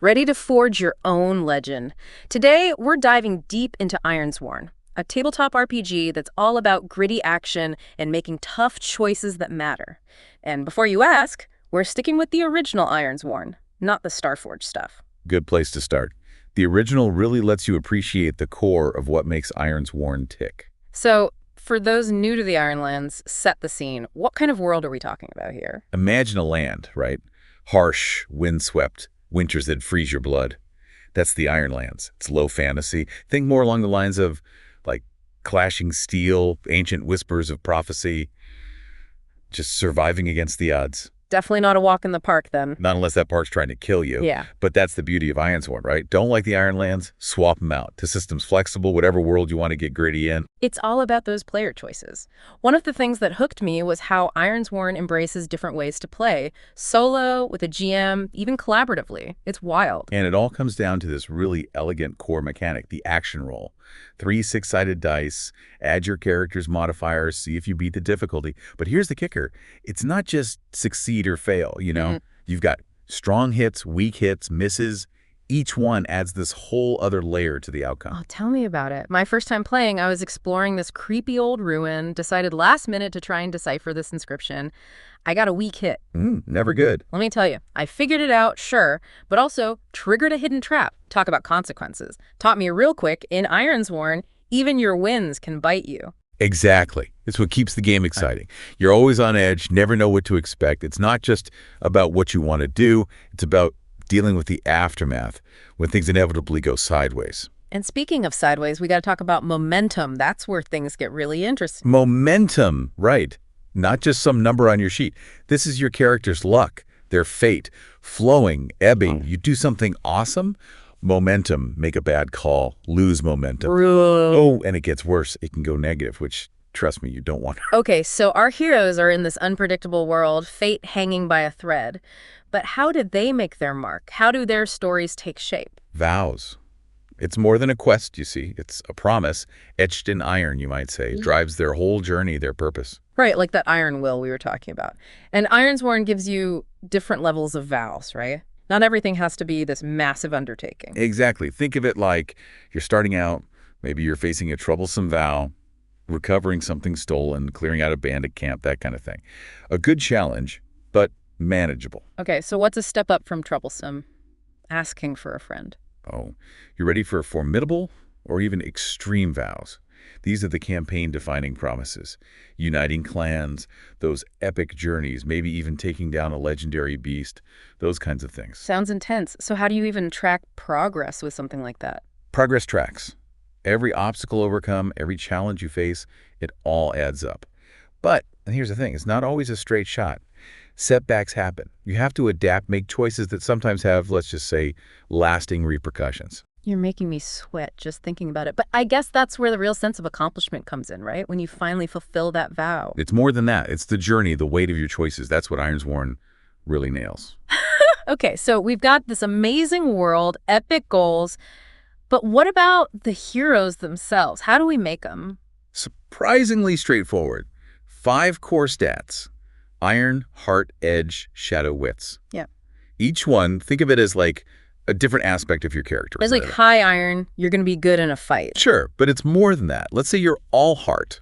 Ready to forge your own legend. Today, we're diving deep into Ironsword, a tabletop RPG that's all about gritty action and making tough choices that matter. And before you ask, we're sticking with the original Ironsword, not the Starforged stuff. Good place to start. The original really lets you appreciate the core of what makes Ironsword tick. So, for those new to the Ironlands, set the scene. What kind of world are we talking about here? Imagine a land, right? Harsh, windswept, winters that freeze your blood. That's the Ironlands. It's low fantasy. Think more along the lines of, like, clashing steel, ancient whispers of prophecy, just surviving against the odds. Definitely not a walk in the park, then. Not unless that park's trying to kill you. Yeah. But that's the beauty of Ironsword, right? Don't like the Ironlands? Swap them out. The system's flexible, whatever world you want to get gritty in. It's all about those player choices. One of the things that hooked me was how Ironsword embraces different ways to play. Solo, with a GM, even collaboratively. It's wild. And it all comes down to this really elegant core mechanic, the action roll. 3 6-sided dice, add your character's modifiers, see if you beat the difficulty. But here's the kicker. It's not just succeed or fail, you know? You've got strong hits, weak hits, misses. Each one adds this whole other layer to the outcome. Oh, tell me about it. My first time playing, I was exploring this creepy old ruin, decided last minute to try and decipher this inscription. I got a weak hit. Never good. Let me tell you, I figured it out, sure, but also triggered a hidden trap. Talk about consequences. Taught me real quick, in Ironsword, even your wins can bite you. Exactly. It's what keeps the game exciting. You're always on edge, never know what to expect. It's not just about what you want to do. It's about dealing with the aftermath when things inevitably go sideways. And speaking of sideways, we got to talk about momentum. That's where things get really interesting. Momentum, right. Not just some number on your sheet. This is your character's luck, their fate, flowing, ebbing. You do something awesome, momentum, make a bad call, lose momentum. Oh, and it gets worse. It can go negative, which, trust me, you don't want. Okay, so our heroes are in this unpredictable world, fate hanging by a thread. But how did they make their mark? How do their stories take shape? Vows. It's more than a quest, you see. It's a promise, etched in iron, you might say. Drives their whole journey, their purpose. Right, like that iron will we were talking about. And Ironsword gives you different levels of vows, right? Not everything has to be this massive undertaking. Exactly. Think of it like you're starting out, maybe you're facing a troublesome vow, recovering something stolen, clearing out a bandit camp, that kind of thing. A good challenge, but manageable. Okay, so what's a step up from troublesome? Asking for a friend. Oh, you're ready for formidable or even extreme vows. These are the campaign-defining promises. Uniting clans, those epic journeys, maybe even taking down a legendary beast, those kinds of things. Sounds intense. So how do you even track progress with something like that? Progress tracks. Every obstacle overcome, every challenge you face, it all adds up. But, and here's the thing, it's not always a straight shot. Setbacks happen. You have to adapt, make choices that sometimes have, let's just say, lasting repercussions. You're making me sweat just thinking about it. But I guess that's where the real sense of accomplishment comes in, right? When you finally fulfill that vow. It's more than that. It's the journey, the weight of your choices. That's what Ironsword really nails. Okay, so we've got this amazing world, epic goals. But what about the heroes themselves? How do we make them? Surprisingly straightforward. 5 core stats. Iron, heart, edge, shadow, wits. Yeah. Each one, think of it as like a different aspect of your character. It's like high iron, you're going to be good in a fight. Sure, but it's more than that. Let's say you're all heart.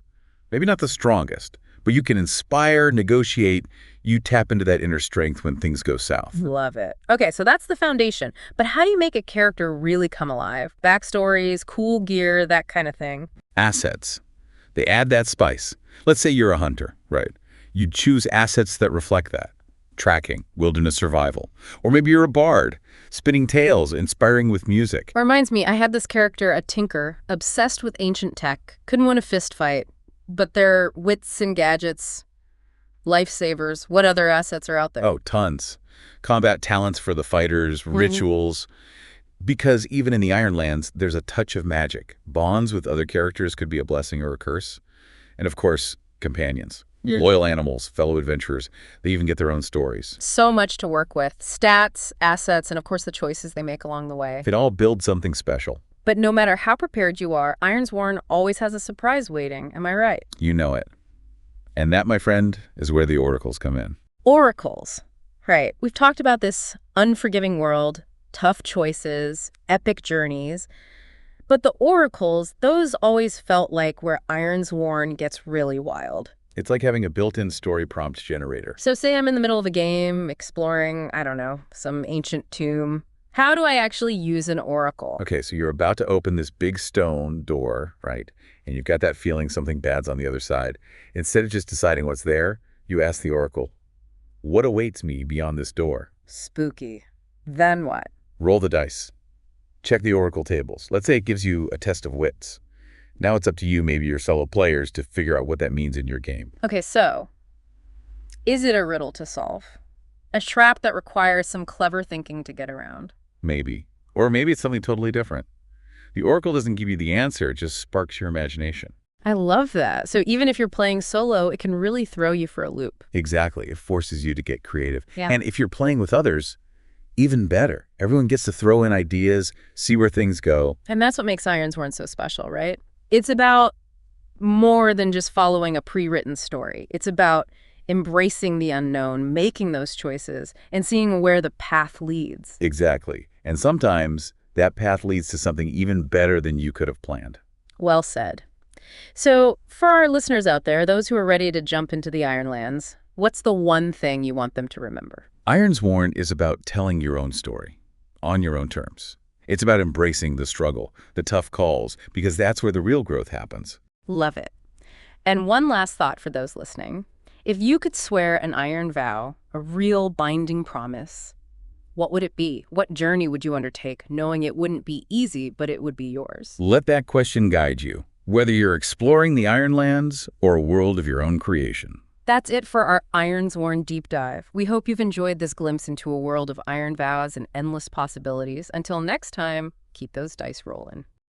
Maybe not the strongest, but you can inspire, negotiate. You tap into that inner strength when things go south. Love it. Okay, so that's the foundation. But how do you make a character really come alive? Backstories, cool gear, that kind of thing. Assets. They add that spice. Let's say you're a hunter, right? You choose assets that reflect that. Tracking, wilderness survival. Or maybe you're a bard, spinning tales, inspiring with music. Reminds me, I had this character, a tinker, obsessed with ancient tech, couldn't win a fist fight, but their wits and gadgets, lifesavers, what other assets are out there? Oh, tons. Combat talents for the fighters, rituals. Because even in the Ironlands, there's a touch of magic. Bonds with other characters could be a blessing or a curse. And of course, companions. Loyal animals, fellow adventurers. They even get their own stories. So much to work with. Stats, assets, and of course the choices they make along the way. It all builds something special. But no matter how prepared you are, Ironsword always has a surprise waiting. Am I right? You know it. And that, my friend, is where the oracles come in. Oracles. Right. We've talked about this unforgiving world, tough choices, epic journeys. But the oracles, those always felt like where Ironsworn gets really wild. It's like having a built-in story prompt generator. So say I'm in the middle of a game, exploring, I don't know, some ancient tomb. How do I actually use an oracle? Okay, so you're about to open this big stone door, right? And you've got that feeling something bad's on the other side. Instead of just deciding what's there, you ask the oracle, what awaits me beyond this door? Spooky. Then what? Roll the dice. Check the oracle tables. Let's say it gives you a test of wits. Now it's up to you, maybe your fellow players, to figure out what that means in your game. Okay, so is it a riddle to solve? A trap that requires some clever thinking to get around? Maybe. Or maybe it's something totally different. The oracle doesn't give you the answer, it just sparks your imagination. I love that. So even if you're playing solo, it can really throw you for a loop. Exactly. It forces you to get creative. Yeah. And if you're playing with others, even better. Everyone gets to throw in ideas, see where things go. And that's what makes Ironsworn so special, right? It's about more than just following a pre-written story. It's about embracing the unknown, making those choices, and seeing where the path leads. Exactly. And sometimes that path leads to something even better than you could have planned. Well said. So for our listeners out there, those who are ready to jump into the Ironlands, what's the one thing you want them to remember? Ironsworn is about telling your own story, on your own terms. It's about embracing the struggle, the tough calls, because that's where the real growth happens. Love it. And one last thought for those listening. If you could swear an iron vow, a real binding promise, what would it be? What journey would you undertake, knowing it wouldn't be easy, but it would be yours? Let that question guide you, whether you're exploring the Ironlands or a world of your own creation. That's it for our Ironsworn deep dive. We hope you've enjoyed this glimpse into a world of iron vows and endless possibilities. Until next time, keep those dice rolling.